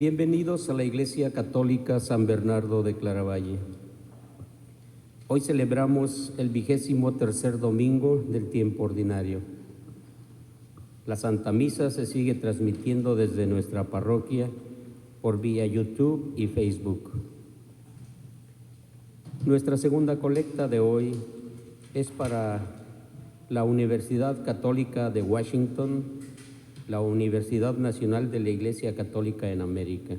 Bienvenidos a la Iglesia Católica San Bernardo de Claravalle. Hoy celebramos el 23º domingo del tiempo ordinario. La Santa Misa se sigue transmitiendo desde nuestra parroquia por vía YouTube y Facebook. Nuestra segunda colecta de hoy es para la Universidad Católica de Washington, la Universidad Nacional de la Iglesia Católica en América.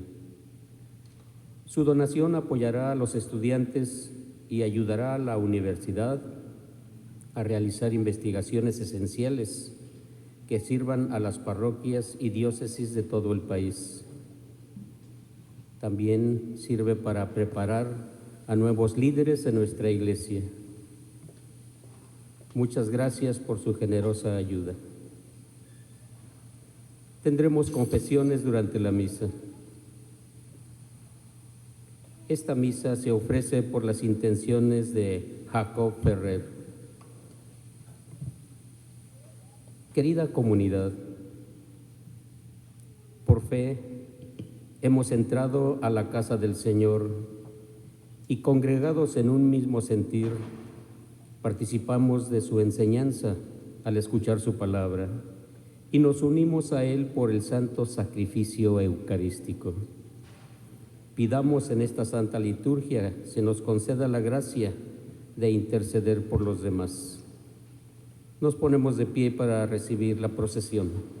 Su donación apoyará a los estudiantes y ayudará a la universidad a realizar investigaciones esenciales que sirvan a las parroquias y diócesis de todo el país. También sirve para preparar a nuevos líderes en nuestra iglesia. Muchas gracias por su generosa ayuda. Tendremos confesiones durante la misa. Esta misa se ofrece por las intenciones de Jacob Ferrer. Querida comunidad, por fe hemos entrado a la casa del Señor y congregados en un mismo sentir, participamos de su enseñanza al escuchar su palabra y nos unimos a Él por el santo sacrificio eucarístico. Pidamos en esta santa liturgia se nos conceda la gracia de interceder por los demás. Nos ponemos de pie para recibir la procesión.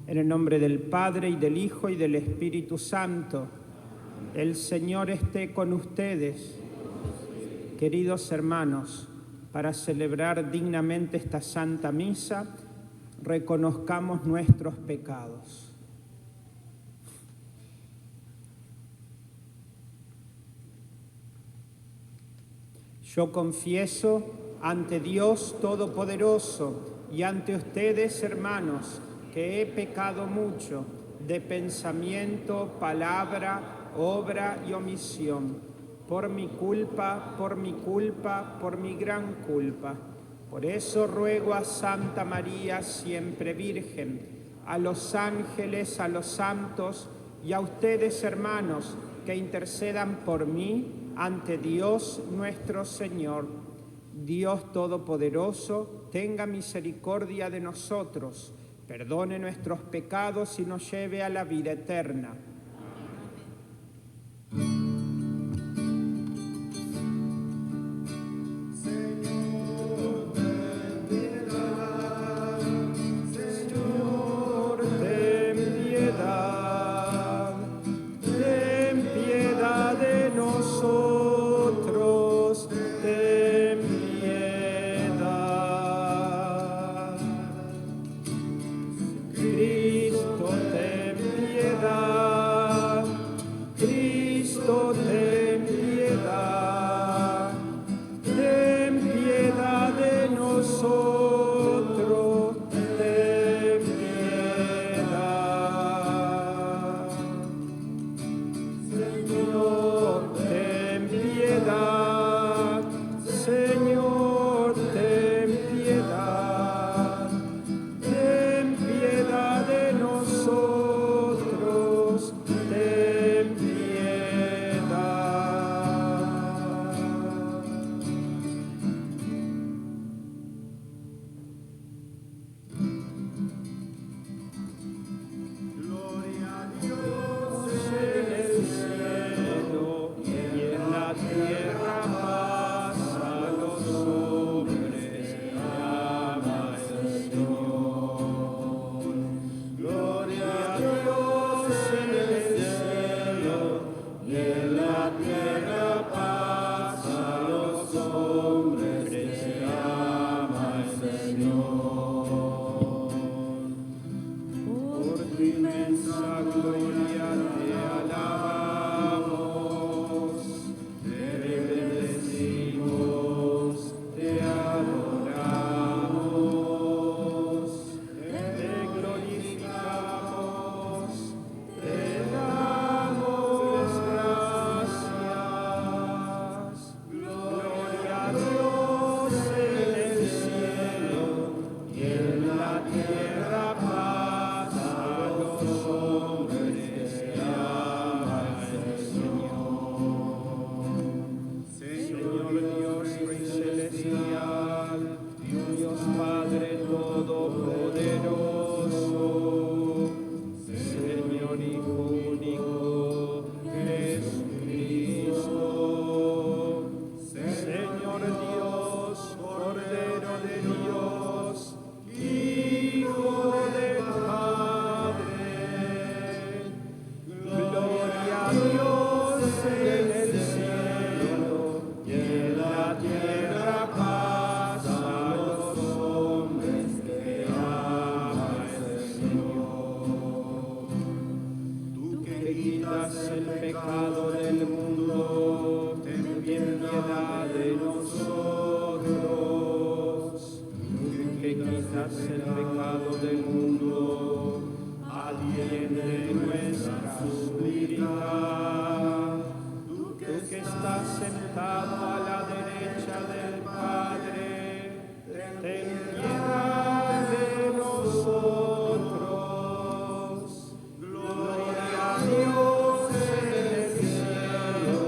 En el nombre del Padre, y del Hijo, y del Espíritu Santo, el Señor esté con ustedes. Queridos hermanos, para celebrar dignamente esta Santa Misa, reconozcamos nuestros pecados. Yo confieso ante Dios Todopoderoso y ante ustedes, hermanos, que he pecado mucho de pensamiento, palabra, obra y omisión, por mi culpa, por mi gran culpa. Por eso ruego a Santa María, siempre Virgen, a los ángeles, a los santos y a ustedes, hermanos, que intercedan por mí ante Dios nuestro Señor. Dios Todopoderoso, tenga misericordia de nosotros, perdone nuestros pecados y nos lleve a la vida eterna. Cristo, ten piedad. Padre Todopoderoso, Señor Hijo único, Jesucristo, Señor Dios, Cordero de Dios, Hijo del Padre, gloria a Dios en el cielo y en la tierra paz a los hombres que ama el Señor. Tú que quitas el pecado del mundo, ten piedad de nosotros. Tú que quitas el pecado del mundo, atiende nuestra súplica. Tú que estás sentado a la derecha del Padre, ten piedad de nosotros. Gloria a Dios en el cielo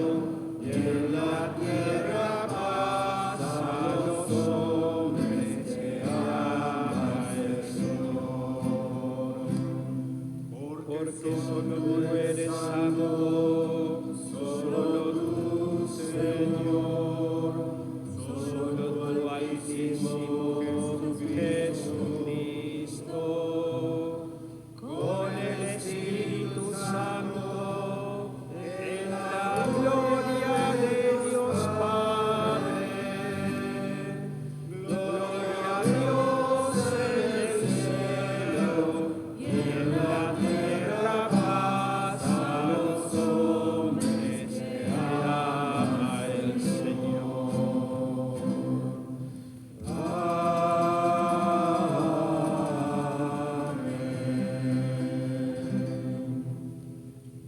y en la tierra paz a los hombres que ama el Señor. Porque solo tú eres santo, solo tú, Señor, solo tú Altísimo Jesucristo, con el Espíritu Santo, en la gloria de Dios Padre. Gloria a Dios en el cielo y en la tierra paz a los hombres que ama el Señor. Amén.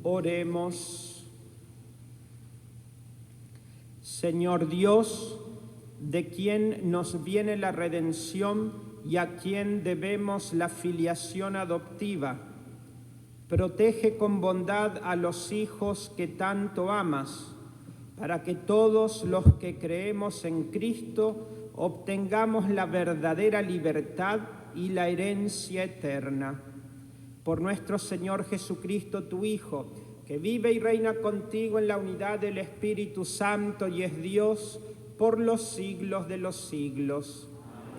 Oremos. Señor Dios, de quien nos viene la redención y a quien debemos la filiación adoptiva, protege con bondad a los hijos que tanto amas, para que todos los que creemos en Cristo obtengamos la verdadera libertad y la herencia eterna. Por nuestro Señor Jesucristo, tu Hijo, que vive y reina contigo en la unidad del Espíritu Santo y es Dios por los siglos de los siglos.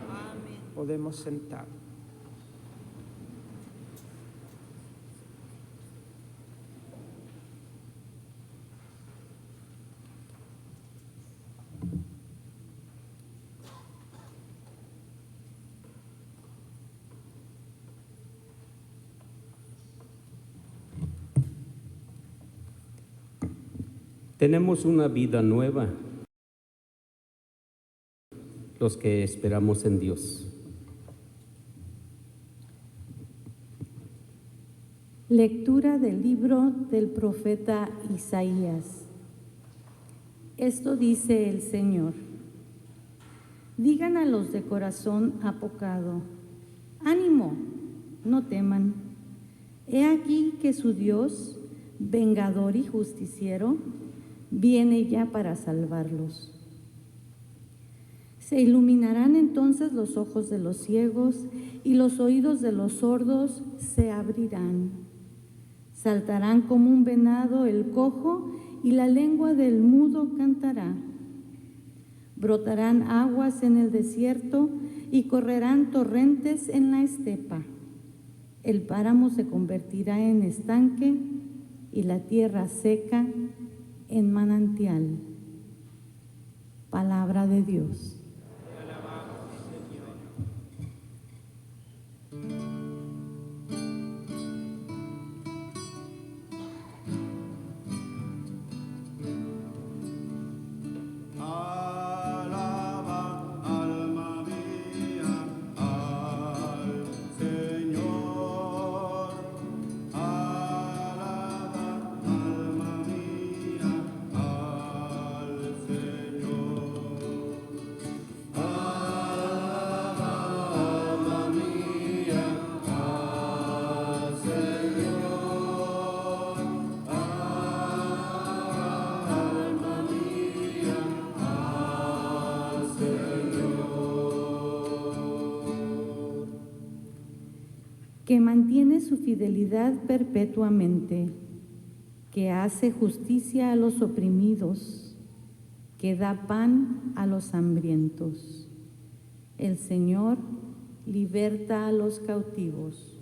Amén. Podemos sentar. Tenemos una vida nueva, los que esperamos en Dios. Lectura del libro del profeta Isaías. Esto dice el Señor: digan a los de corazón apocado, ánimo, no teman. He aquí que su Dios, vengador y justiciero, viene ya para salvarlos. Se iluminarán entonces los ojos de los ciegos y los oídos de los sordos se abrirán. Saltarán como un venado el cojo y la lengua del mudo cantará. Brotarán aguas en el desierto y correrán torrentes en la estepa. El páramo se convertirá en estanque y la tierra seca en manantial. Palabra de Dios. que mantiene su fidelidad perpetuamente, que hace justicia a los oprimidos, que da pan a los hambrientos. El Señor liberta a los cautivos.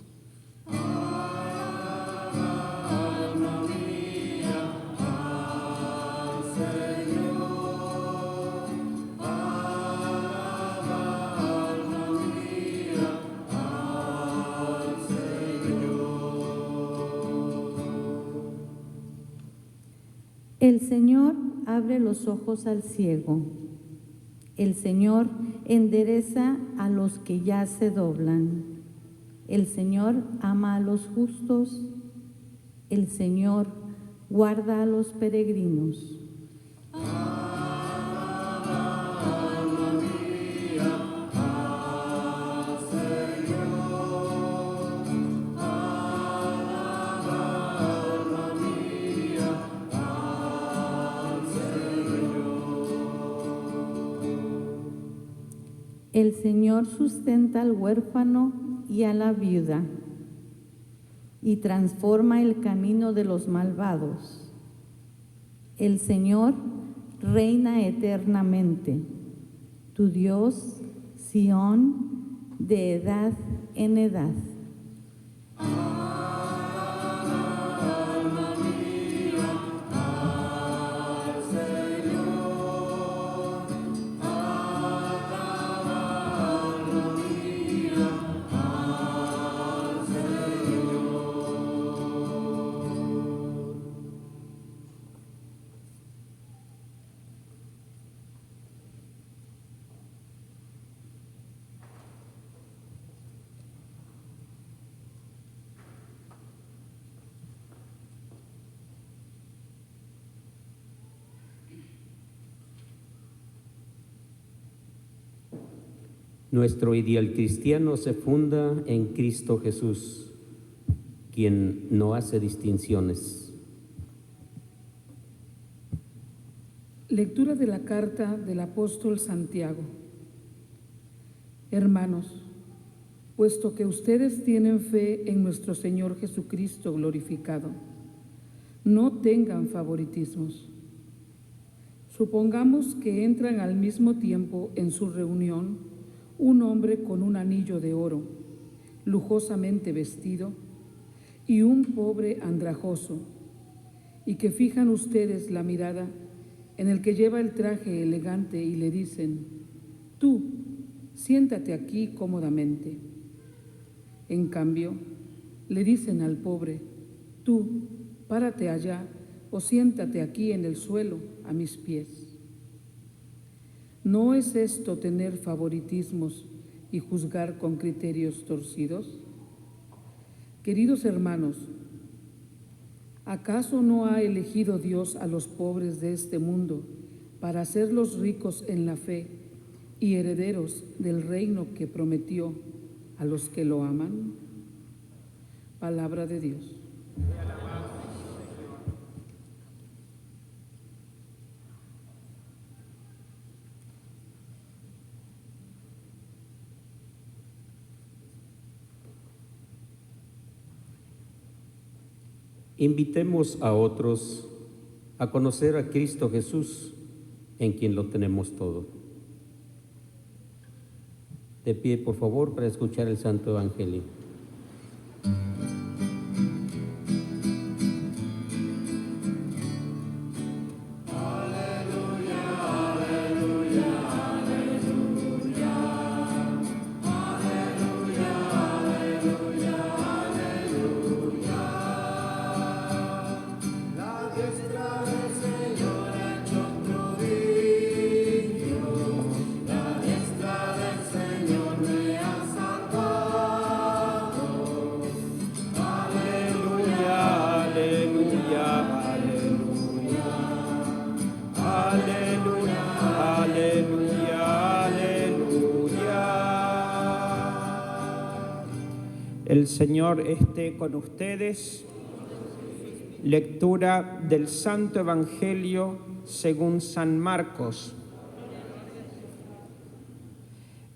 El Señor abre los ojos al ciego. El Señor endereza a los que ya se doblan. El Señor ama a los justos. El Señor guarda a los peregrinos. El Señor sustenta al huérfano y a la viuda y transforma el camino de los malvados. El Señor reina eternamente, tu Dios, Sión, de edad en edad. Nuestro ideal cristiano se funda en Cristo Jesús, quien no hace distinciones. Lectura de la carta del apóstol Santiago. Hermanos, puesto que ustedes tienen fe en nuestro Señor Jesucristo glorificado, no tengan favoritismos. Supongamos que entran al mismo tiempo en su reunión un hombre con un anillo de oro, lujosamente vestido, y un pobre andrajoso, y que fijan ustedes la mirada en el que lleva el traje elegante y le dicen: tú, siéntate aquí cómodamente. En cambio, le dicen al pobre: tú, párate allá o siéntate aquí en el suelo a mis pies. ¿No es esto tener favoritismos y juzgar con criterios torcidos? Queridos hermanos, ¿acaso no ha elegido Dios a los pobres de este mundo para hacerlos ricos en la fe y herederos del reino que prometió a los que lo aman? Palabra de Dios. Invitemos a otros a conocer a Cristo Jesús, en quien lo tenemos todo. De pie, por favor, para escuchar el Santo Evangelio. El Señor esté con ustedes. Lectura del Santo Evangelio según San Marcos.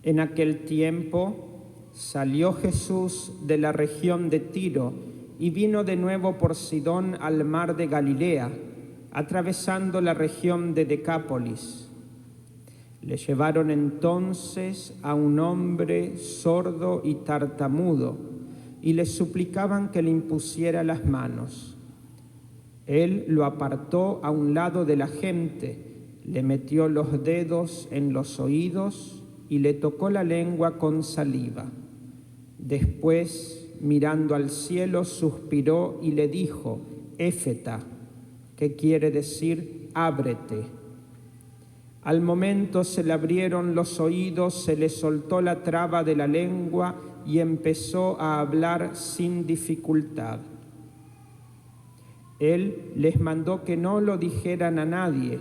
En aquel tiempo, salió Jesús de la región de Tiro y vino de nuevo por Sidón al mar de Galilea, atravesando la región de Decápolis. Le llevaron entonces a un hombre sordo y tartamudo y le suplicaban que le impusiera las manos. Él lo apartó a un lado de la gente, le metió los dedos en los oídos y le tocó la lengua con saliva. Después, mirando al cielo, suspiró y le dijo: Éfeta, que quiere decir ábrete. Al momento se le abrieron los oídos, se le soltó la traba de la lengua y empezó a hablar sin dificultad. Él les mandó que no lo dijeran a nadie,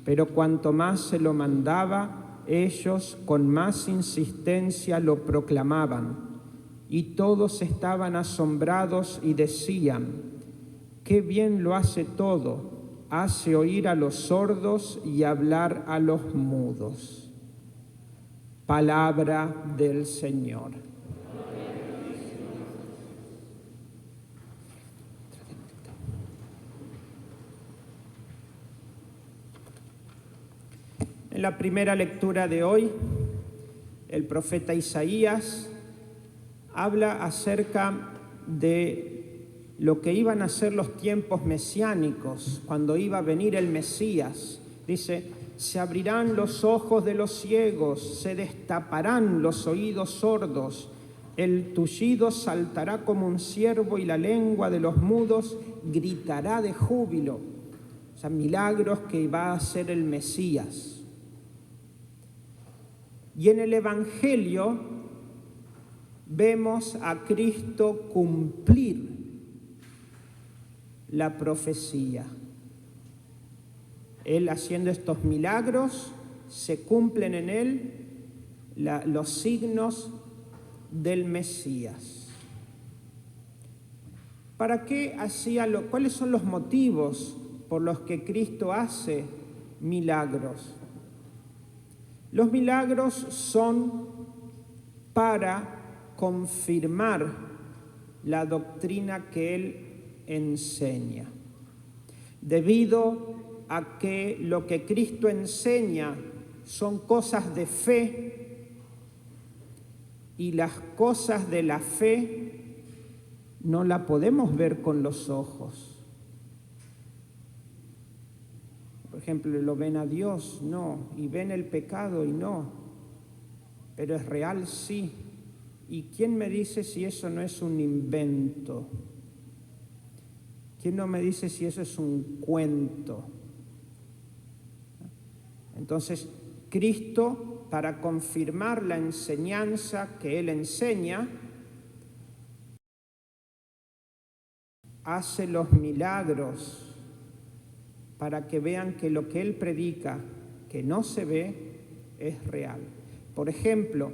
pero cuanto más se lo mandaba, ellos con más insistencia lo proclamaban. Y todos estaban asombrados y decían: ¡qué bien lo hace todo! Hace oír a los sordos y hablar a los mudos. Palabra del Señor. En la primera lectura de hoy, el profeta Isaías habla acerca de lo que iban a ser los tiempos mesiánicos, cuando iba a venir el Mesías. Dice: se abrirán los ojos de los ciegos, se destaparán los oídos sordos, el tullido saltará como un ciervo y la lengua de los mudos gritará de júbilo. O sea, milagros que va a hacer el Mesías. Y en el Evangelio vemos a Cristo cumplir la profecía. Él haciendo estos milagros, se cumplen en él los signos del Mesías. ¿Para qué hacía cuáles son los motivos por los que Cristo hace milagros? Los milagros son para confirmar la doctrina que Él enseña. Debido a que lo que Cristo enseña son cosas de fe, y las cosas de la fe no la podemos ver con los ojos. Por ejemplo, ¿lo ven a Dios? No. ¿Y ven el pecado? Y no. Pero es real, sí. ¿Y quién me dice si eso no es un invento? ¿Quién no me dice si eso es un cuento? Entonces, Cristo, para confirmar la enseñanza que Él enseña, hace los milagros para que vean que lo que Él predica, que no se ve, es real. Por ejemplo,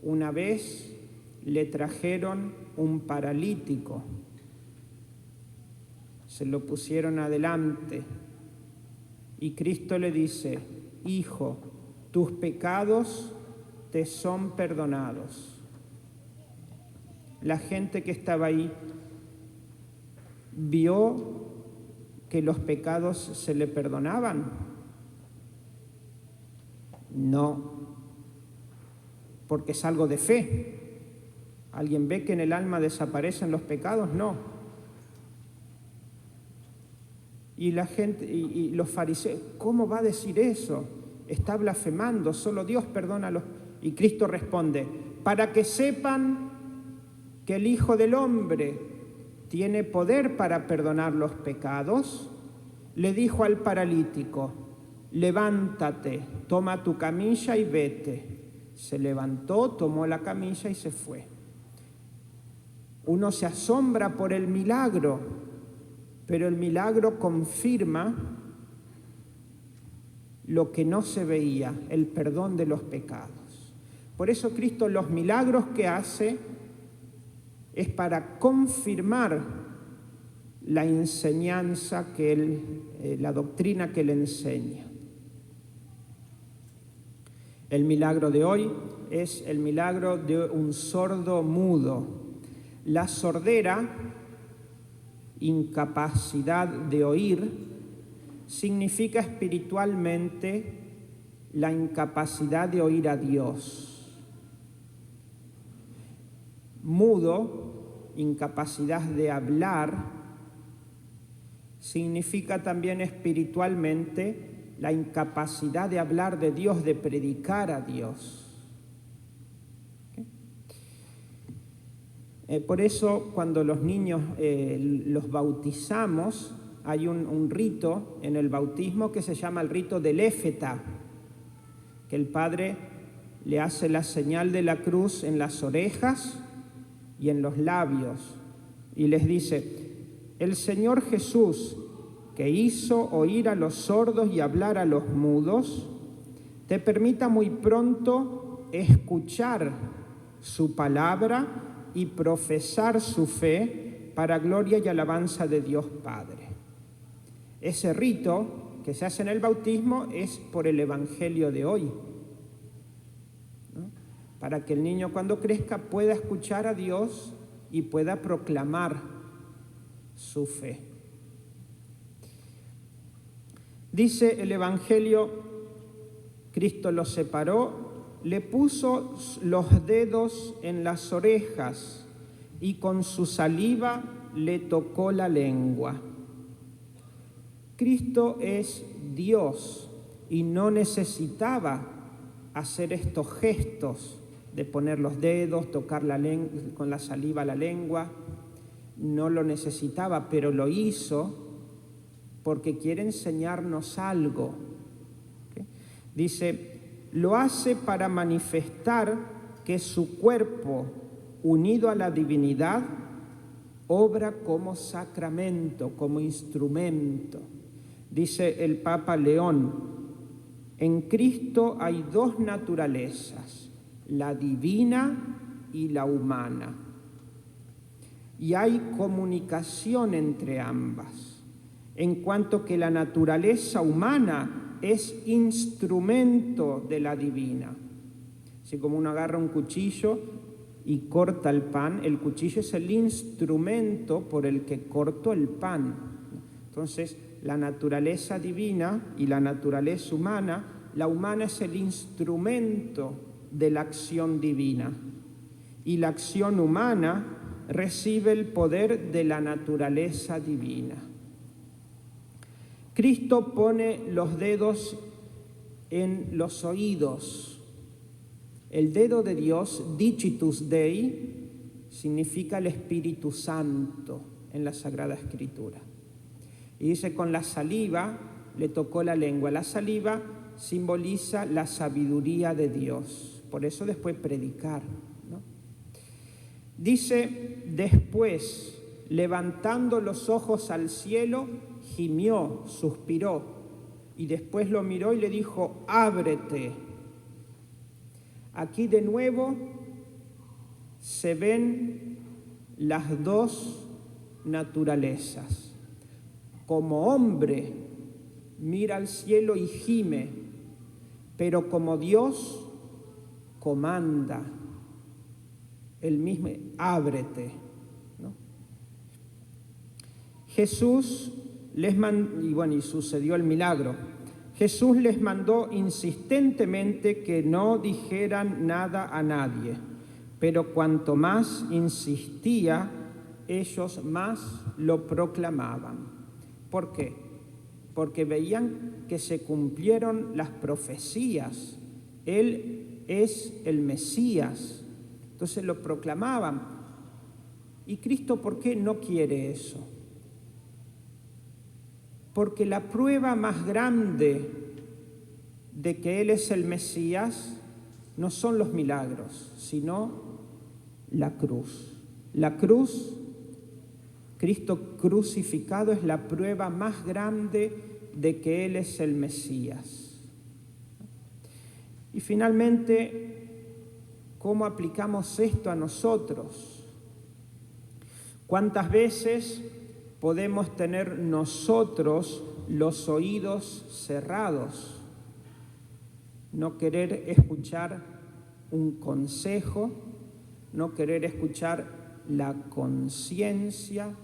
una vez le trajeron un paralítico, se lo pusieron adelante y Cristo le dice: hijo, tus pecados te son perdonados. La gente que estaba ahí vio que los pecados se le perdonaban. No, porque es algo de fe. ¿Alguien ve que en el alma desaparecen los pecados? No. Y la gente, y los fariseos, ¿cómo va a decir eso? Está blasfemando, solo Dios perdona los... Y Cristo responde: para que sepan que el Hijo del Hombre tiene poder para perdonar los pecados, le dijo al paralítico: levántate, toma tu camilla y vete. Se levantó, tomó la camilla y se fue. Uno se asombra por el milagro, pero el milagro confirma lo que no se veía, el perdón de los pecados. Por eso Cristo, los milagros que hace es para confirmar la enseñanza que Él, la doctrina que Él enseña. El milagro de hoy es el milagro de un sordo mudo. La sordera, incapacidad de oír, significa espiritualmente la incapacidad de oír a Dios. Mudo, incapacidad de hablar, significa también espiritualmente la incapacidad de hablar de Dios, de predicar a Dios. Por eso, cuando los niños los bautizamos, hay un rito en el bautismo que se llama el rito del éfeta, que el padre le hace la señal de la cruz en las orejas y en los labios, y les dice: el Señor Jesús, que hizo oír a los sordos y hablar a los mudos, te permita muy pronto escuchar su palabra y profesar su fe para gloria y alabanza de Dios Padre. Ese rito que se hace en el bautismo es por el Evangelio de hoy, ¿no? Para que el niño cuando crezca pueda escuchar a Dios y pueda proclamar su fe. Dice el Evangelio, Cristo los separó, le puso los dedos en las orejas y con su saliva le tocó la lengua. Cristo es Dios y no necesitaba hacer estos gestos de poner los dedos, tocar con la saliva la lengua. No lo necesitaba, pero lo hizo porque quiere enseñarnos algo. ¿Okay? Dice, lo hace para manifestar que su cuerpo, unido a la divinidad, obra como sacramento, como instrumento. Dice el Papa León, en Cristo hay dos naturalezas, la divina y la humana. Y hay comunicación entre ambas, en cuanto que la naturaleza humana es instrumento de la divina. Así como uno agarra un cuchillo y corta el pan, el cuchillo es el instrumento por el que cortó el pan. Entonces, la naturaleza divina y la naturaleza humana, la humana es el instrumento de la acción divina. Y la acción humana recibe el poder de la naturaleza divina. Cristo pone los dedos en los oídos. El dedo de Dios, Dicitus Dei, significa el Espíritu Santo en la Sagrada Escritura. Y dice, con la saliva le tocó la lengua. La saliva simboliza la sabiduría de Dios. Por eso después predicar, ¿no? Dice, después, levantando los ojos al cielo, gimió, suspiró, y después lo miró y le dijo, ábrete. Aquí de nuevo se ven las dos naturalezas. Como hombre mira al cielo y gime, pero como Dios comanda, Él mismo, ábrete, ¿no? Jesús les mandó, y sucedió el milagro. Jesús les mandó insistentemente que no dijeran nada a nadie, pero cuanto más insistía, ellos más lo proclamaban. ¿Por qué? Porque veían que se cumplieron las profecías. Él es el Mesías. Entonces lo proclamaban. ¿Y Cristo por qué no quiere eso? Porque la prueba más grande de que Él es el Mesías no son los milagros, sino la cruz. La cruz, Cristo crucificado, es la prueba más grande de que Él es el Mesías. Y finalmente, ¿cómo aplicamos esto a nosotros? ¿Cuántas veces podemos tener nosotros los oídos cerrados? no querer escuchar un consejo, no querer escuchar la conciencia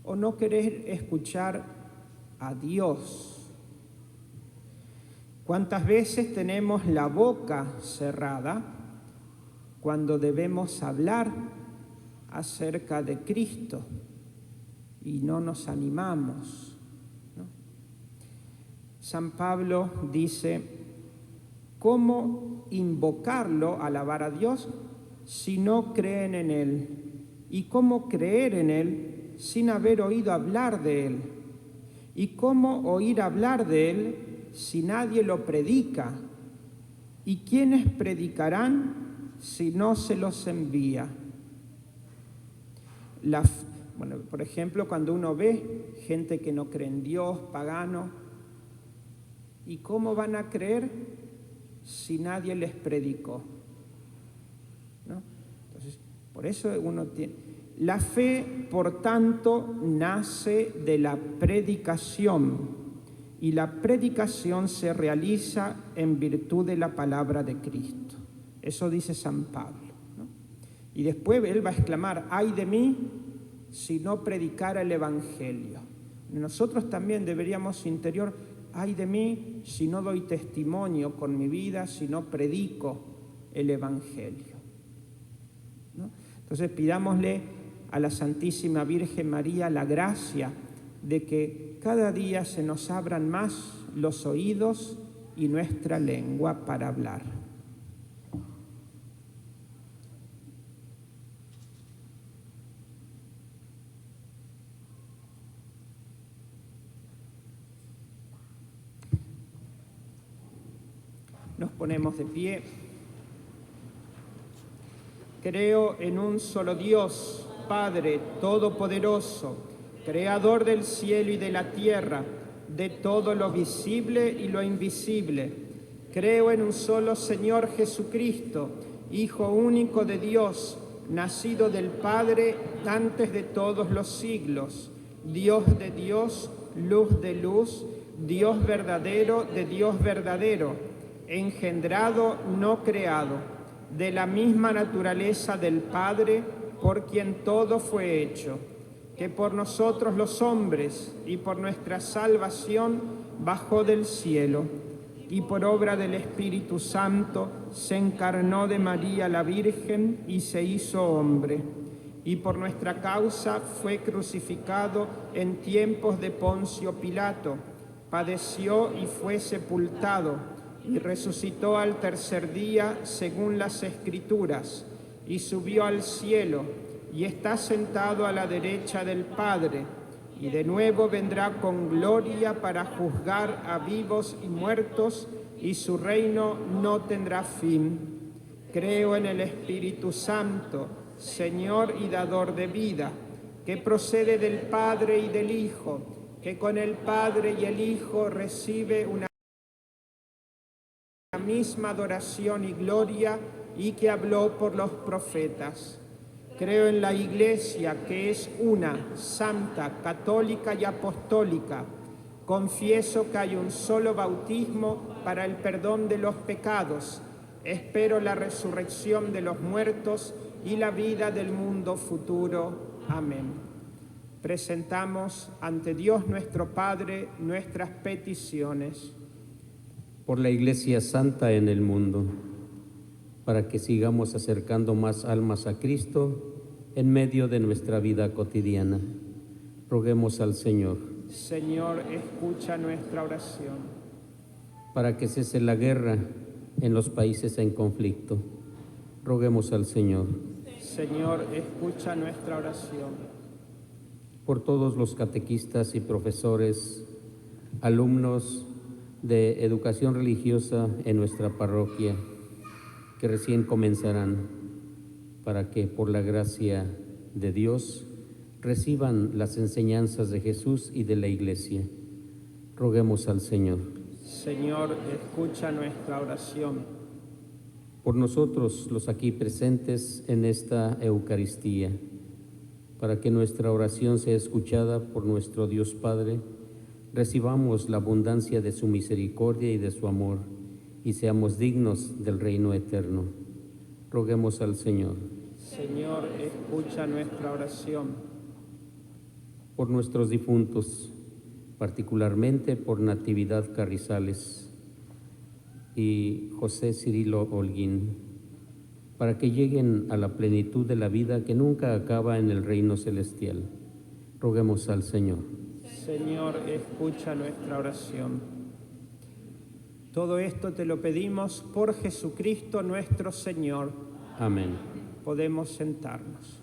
o no querer escuchar a Dios. ¿Cuántas veces tenemos la boca cerrada cuando debemos hablar acerca de Cristo y no nos animamos, ¿no? San Pablo dice, ¿cómo invocarlo, alabar a Dios, si no creen en Él? ¿Y cómo creer en Él sin haber oído hablar de Él? ¿Y cómo oír hablar de Él si nadie lo predica? ¿Y quiénes predicarán si no se los envía? Por ejemplo, cuando uno ve gente que no cree en Dios, pagano, ¿y cómo van a creer si nadie les predicó? ¿No? Entonces, por eso uno tiene... La fe, por tanto, nace de la predicación, y la predicación se realiza en virtud de la palabra de Cristo. Eso dice San Pablo, ¿no? Y después él va a exclamar, ¡ay de mí si no predicara el Evangelio! Nosotros también deberíamos interior, ¡ay de mí si no doy testimonio con mi vida, si no predico el Evangelio! ¿No? Entonces pidámosle a la Santísima Virgen María la gracia de que cada día se nos abran más los oídos y nuestra lengua para hablar. Nos ponemos de pie. Creo en un solo Dios, Padre Todopoderoso, Creador del cielo y de la tierra, de todo lo visible y lo invisible. Creo en un solo Señor Jesucristo, Hijo único de Dios, nacido del Padre antes de todos los siglos, Dios de Dios, luz de luz, Dios verdadero de Dios verdadero, engendrado, no creado, de la misma naturaleza del Padre, por quien todo fue hecho, que por nosotros los hombres y por nuestra salvación bajó del cielo, y por obra del Espíritu Santo se encarnó de María la Virgen y se hizo hombre, y por nuestra causa fue crucificado en tiempos de Poncio Pilato, padeció y fue sepultado, y resucitó al tercer día según las Escrituras, y subió al cielo, y está sentado a la derecha del Padre, y de nuevo vendrá con gloria para juzgar a vivos y muertos, y su reino no tendrá fin. Creo en el Espíritu Santo, Señor y dador de vida, que procede del Padre y del Hijo, que con el Padre y el Hijo recibe una misma adoración y gloria, y que habló por los profetas. Creo en la Iglesia, que es una, santa, católica y apostólica. Confieso que hay un solo bautismo para el perdón de los pecados. Espero la resurrección de los muertos y la vida del mundo futuro. Amén. Presentamos ante Dios nuestro Padre nuestras peticiones. Por la Iglesia Santa en el mundo, para que sigamos acercando más almas a Cristo en medio de nuestra vida cotidiana. Roguemos al Señor. Señor, escucha nuestra oración. Para que cese la guerra en los países en conflicto. Roguemos al Señor. Señor, escucha nuestra oración. Por todos los catequistas y profesores, alumnos de educación religiosa en nuestra parroquia, que recién comenzarán, para que por la gracia de Dios reciban las enseñanzas de Jesús y de la Iglesia. Roguemos al Señor. Señor, escucha nuestra oración. Por nosotros, los aquí presentes en esta Eucaristía, para que nuestra oración sea escuchada por nuestro Dios Padre, recibamos la abundancia de su misericordia y de su amor, y seamos dignos del reino eterno. Roguemos al Señor. Señor, escucha nuestra oración. Por nuestros difuntos, particularmente por Natividad Carrizales y José Cirilo Holguín, para que lleguen a la plenitud de la vida que nunca acaba en el reino celestial. Roguemos al Señor. Señor, escucha nuestra oración. Todo esto te lo pedimos por Jesucristo nuestro Señor. Amén. Podemos sentarnos.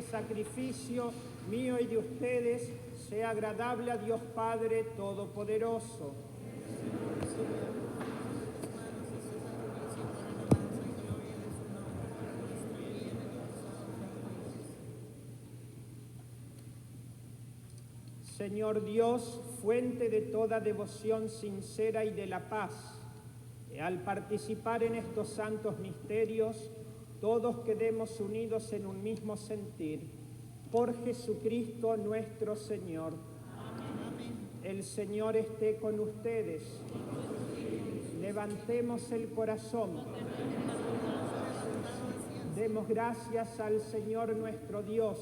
Sacrificio mío y de ustedes sea agradable a Dios Padre Todopoderoso. Señor Dios, fuente de toda devoción sincera y de la paz, que al participar en estos santos misterios, todos quedemos unidos en un mismo sentir. Por Jesucristo nuestro Señor. Amén. El Señor esté con ustedes. Levantemos el corazón. Demos gracias al Señor nuestro Dios.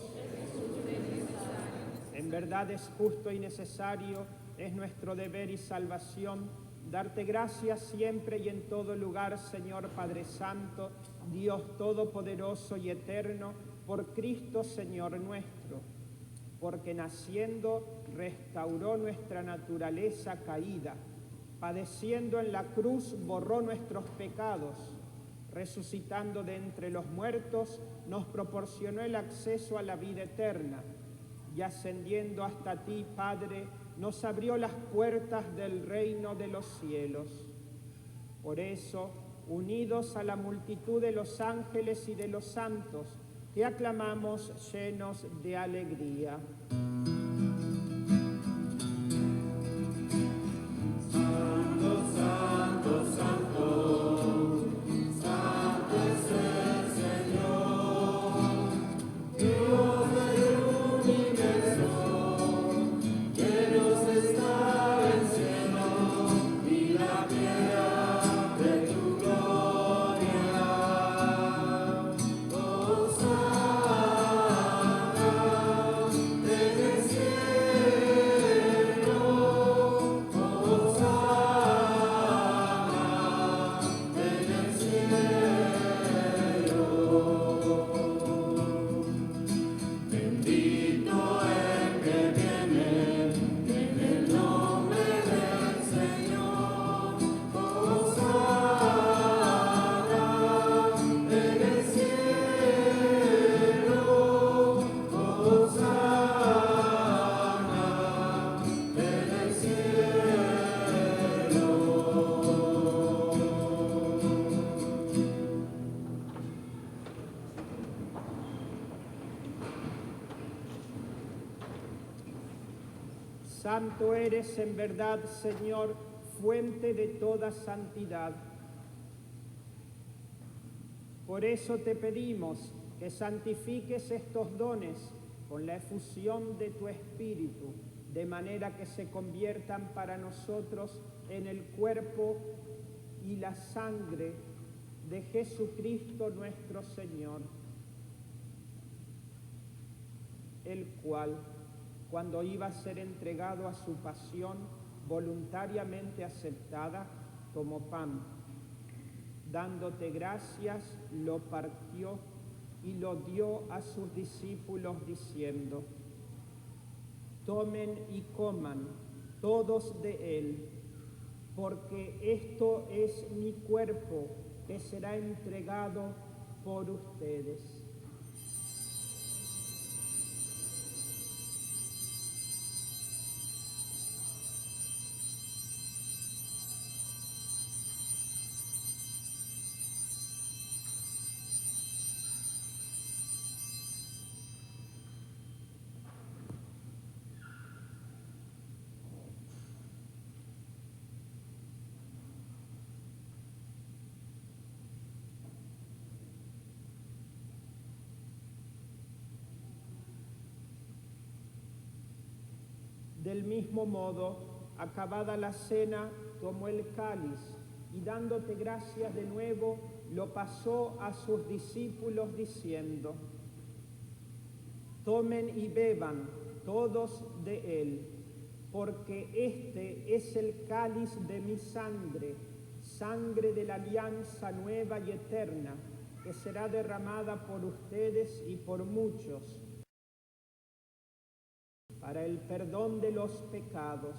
En verdad es justo y necesario, es nuestro deber y salvación, darte gracias siempre y en todo lugar, Señor Padre Santo, Dios Todopoderoso y Eterno, por Cristo Señor nuestro, porque naciendo restauró nuestra naturaleza caída padeciendo en la cruz, borró nuestros pecados, resucitando de entre los muertos, nos proporcionó el acceso a la vida eterna, y ascendiendo hasta ti, Padre, nos abrió las puertas del reino de los cielos. Por eso, unidos a la multitud de los ángeles y de los santos, te aclamamos llenos de alegría. Santo eres en verdad, Señor, fuente de toda santidad. Por eso te pedimos que santifiques estos dones con la efusión de tu Espíritu, de manera que se conviertan para nosotros en el cuerpo y la sangre de Jesucristo nuestro Señor, el cual, cuando iba a ser entregado a su pasión voluntariamente aceptada, tomó pan. Dándote gracias, lo partió y lo dio a sus discípulos diciendo: tomen y coman todos de él, porque esto es mi cuerpo que será entregado por ustedes. Del mismo modo, acabada la cena, tomó el cáliz y dándote gracias de nuevo, lo pasó a sus discípulos diciendo: tomen y beban todos de él, porque este es el cáliz de mi sangre, sangre de la alianza nueva y eterna, que será derramada por ustedes y por muchos, para el perdón de los pecados.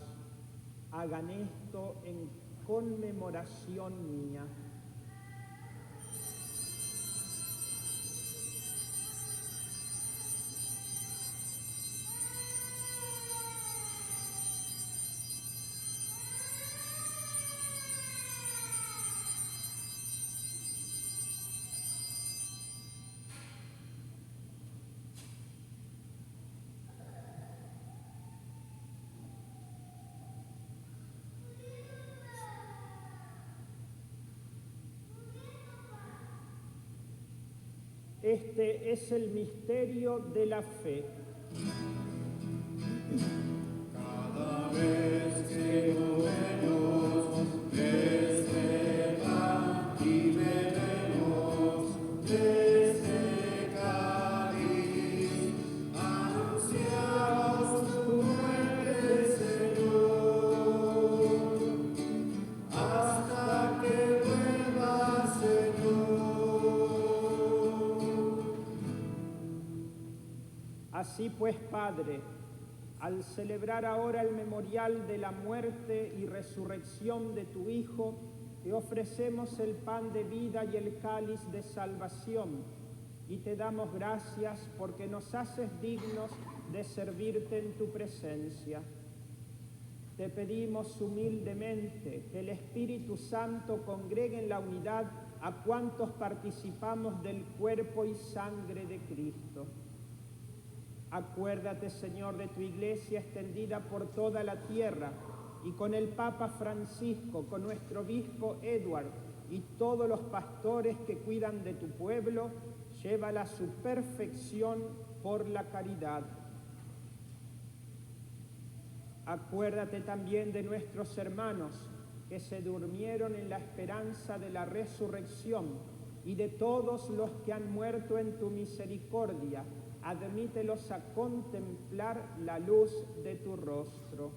Hagan esto en conmemoración mía. Este es el misterio de la fe. Cada vez que comemos este pan y bebemos este cáliz, anunciamos tu muerte, Señor, hasta que vuelvas, Señor. Así pues, Padre, Al celebrar ahora el memorial de la muerte y resurrección de tu Hijo, te ofrecemos el pan de vida y el cáliz de salvación, y te damos gracias porque nos haces dignos de servirte en tu presencia. Te pedimos humildemente que el Espíritu Santo congregue en la unidad a cuantos participamos del cuerpo y sangre de Cristo. Acuérdate, Señor, de tu iglesia extendida por toda la tierra, y con el Papa Francisco, con nuestro obispo Edward y todos los pastores que cuidan de tu pueblo, llévala a su perfección por la caridad. Acuérdate también de nuestros hermanos que se durmieron en la esperanza de la resurrección, y de todos los que han muerto en tu misericordia. Admítelos a contemplar la luz de tu rostro.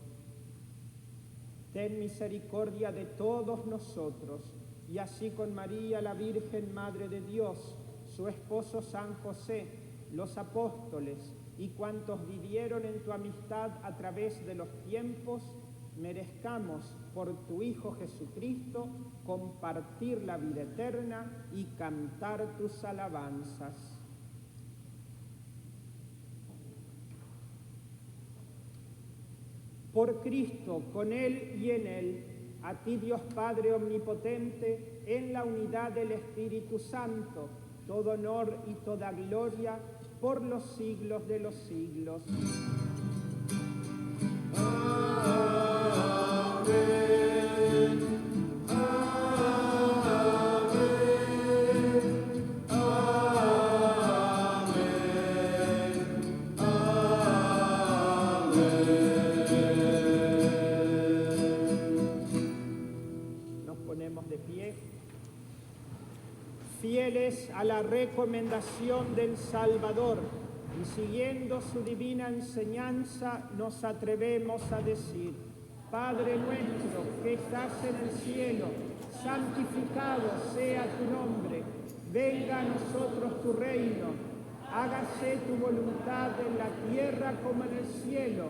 Ten misericordia de todos nosotros, y así con María, la Virgen Madre de Dios, su esposo San José, los apóstoles y cuantos vivieron en tu amistad a través de los tiempos, merezcamos por tu Hijo Jesucristo compartir la vida eterna y cantar tus alabanzas. Por Cristo, con Él y en Él, a ti Dios Padre Omnipotente, en la unidad del Espíritu Santo, todo honor y toda gloria por los siglos de los siglos. Fieles a la recomendación del Salvador y siguiendo su divina enseñanza, nos atrevemos a decir: Padre nuestro que estás en el cielo, santificado sea tu nombre, venga a nosotros tu reino, hágase tu voluntad en la tierra como en el cielo.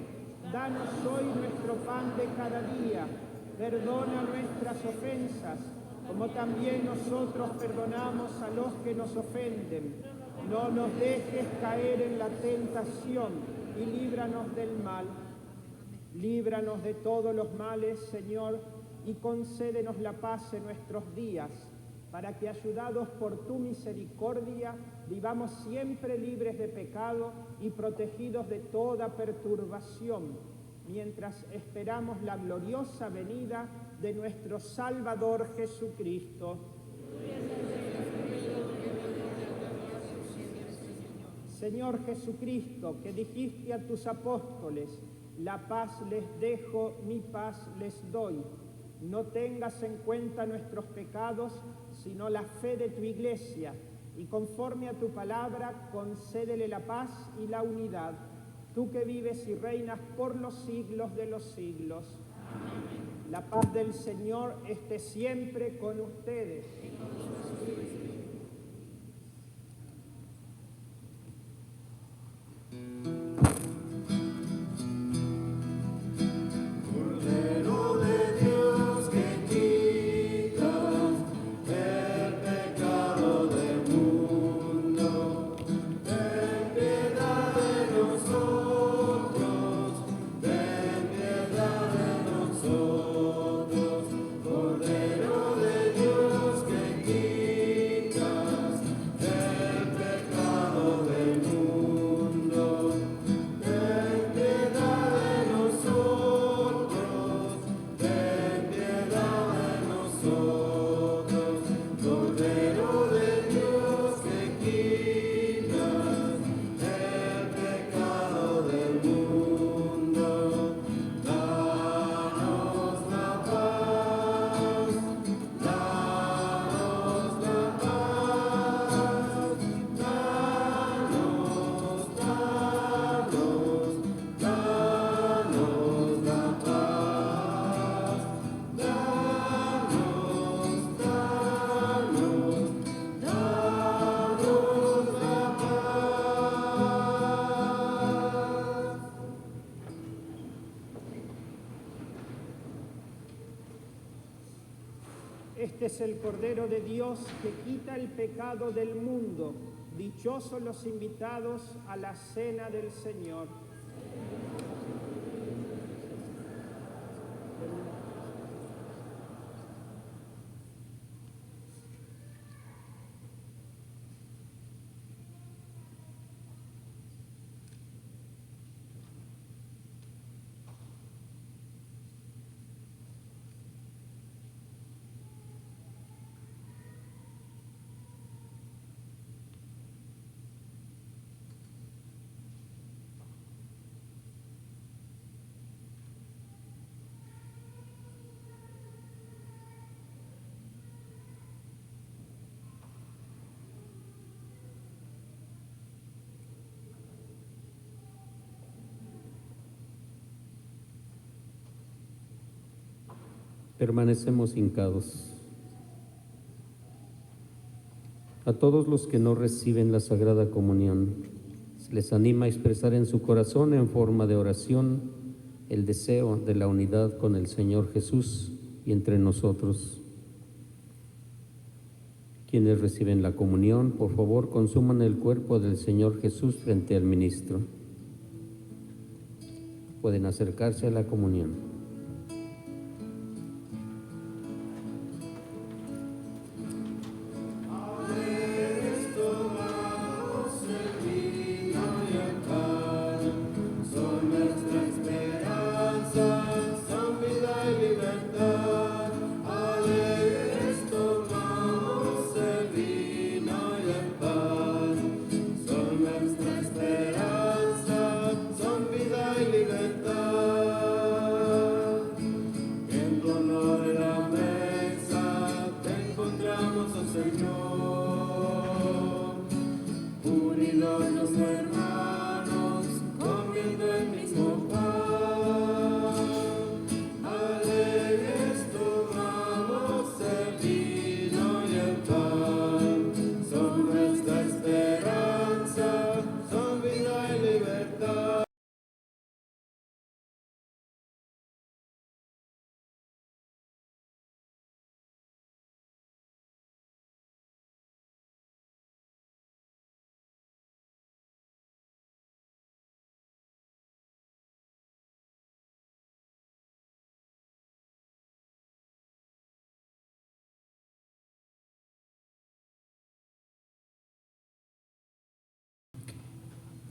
Danos hoy nuestro pan de cada día, perdona nuestras ofensas, como también nosotros perdonamos a los que nos ofenden. No nos dejes caer en la tentación y líbranos del mal. Líbranos de todos los males, Señor, y concédenos la paz en nuestros días, para que, ayudados por tu misericordia, vivamos siempre libres de pecado y protegidos de toda perturbación, mientras esperamos la gloriosa venida de nuestro Salvador Jesucristo. Señor Jesucristo, que dijiste a tus apóstoles: la paz les dejo, mi paz les doy. No tengas en cuenta nuestros pecados, sino la fe de tu iglesia, y conforme a tu palabra, concédele la paz y la unidad. Tú que vives y reinas por los siglos de los siglos. Amén. La paz del Señor esté siempre con ustedes. Cordero de Dios que quitas el pecado del mundo, ten piedad de nosotros, ten piedad de nosotros. Cordero de Dios que Este es el Cordero de Dios que quita el pecado del mundo. Dichosos los invitados a la cena del Señor. Permanecemos hincados. A todos los que no reciben la Sagrada Comunión, se les anima a expresar en su corazón en forma de oración el deseo de la unidad con el Señor Jesús y entre nosotros. Quienes reciben la comunión, por favor, consuman el cuerpo del Señor Jesús frente al ministro. Pueden acercarse a la comunión.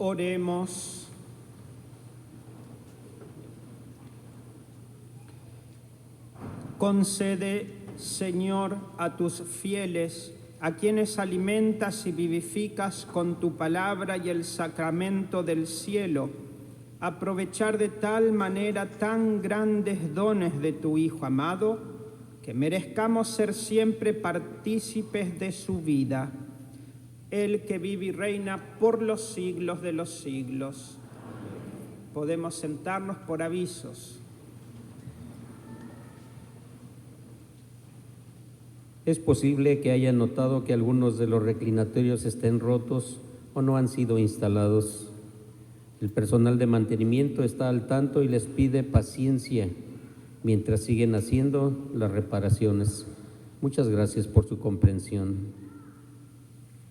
Oremos. Concede, Señor, a tus fieles, a quienes alimentas y vivificas con tu palabra y el sacramento del cielo, aprovechar de tal manera tan grandes dones de tu Hijo amado, que merezcamos ser siempre partícipes de su vida. El que vive y reina por los siglos de los siglos. Podemos sentarnos por avisos. Es posible que hayan notado que algunos de los reclinatorios estén rotos o no han sido instalados. El personal de mantenimiento está al tanto y les pide paciencia mientras siguen haciendo las reparaciones. Muchas gracias por su comprensión.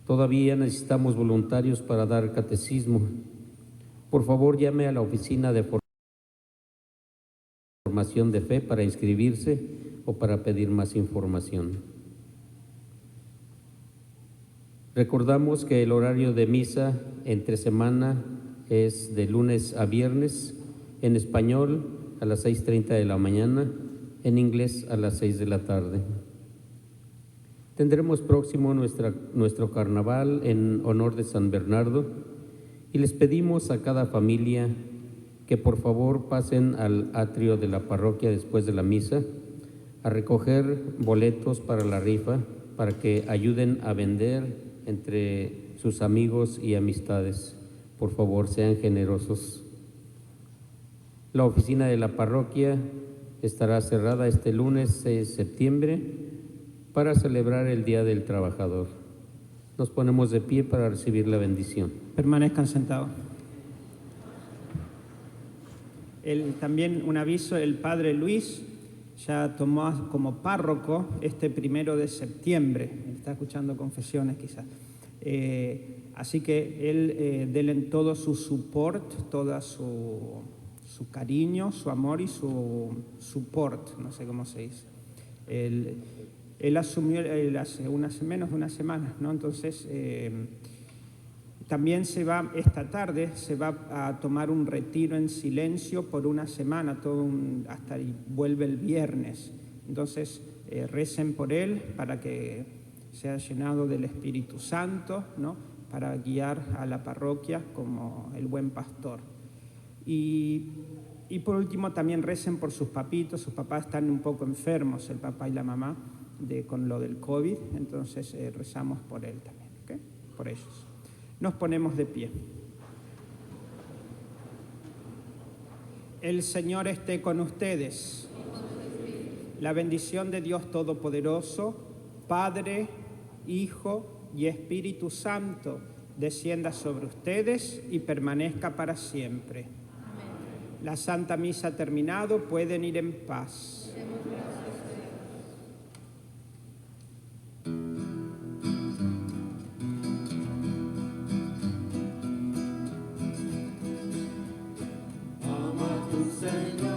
Todavía necesitamos voluntarios para dar catecismo. Por favor, llame a la oficina de formación de fe para inscribirse o para pedir más información. Recordamos que el horario de misa entre semana es de lunes a viernes, en español a las 6:30 de la mañana, en inglés a las 6 de la tarde. Tendremos próximo nuestro carnaval en honor de San Bernardo y les pedimos a cada familia que por favor pasen al atrio de la parroquia después de la misa a recoger boletos para la rifa para que ayuden a vender entre sus amigos y amistades. Por favor, sean generosos. La oficina de la parroquia estará cerrada este lunes 6 de septiembre para celebrar el Día del Trabajador. Nos ponemos de pie para recibir la bendición. Permanezcan sentados. También un aviso, el Padre Luis ya tomó como párroco este 1 de septiembre. Está escuchando confesiones quizás. Así que él, denle todo su support, toda su cariño, su amor y su support, no sé cómo se dice. Él asumió hace menos de una semana, ¿no? Entonces, también esta tarde se va a tomar un retiro en silencio por una semana, hasta vuelve el viernes. Entonces, recen por él para que sea llenado del Espíritu Santo, ¿no? Para guiar a la parroquia como el buen pastor. Y por último también recen por sus papitos. Sus papás están un poco enfermos, el papá y la mamá, con lo del COVID. Entonces rezamos por él también, ¿okay? Por ellos. Nos ponemos de pie. El Señor esté con ustedes. La bendición de Dios Todopoderoso, Padre, Hijo y Espíritu Santo, descienda sobre ustedes y permanezca para siempre. Amén. La Santa Misa ha terminado, pueden ir en paz. Ama tu Señor.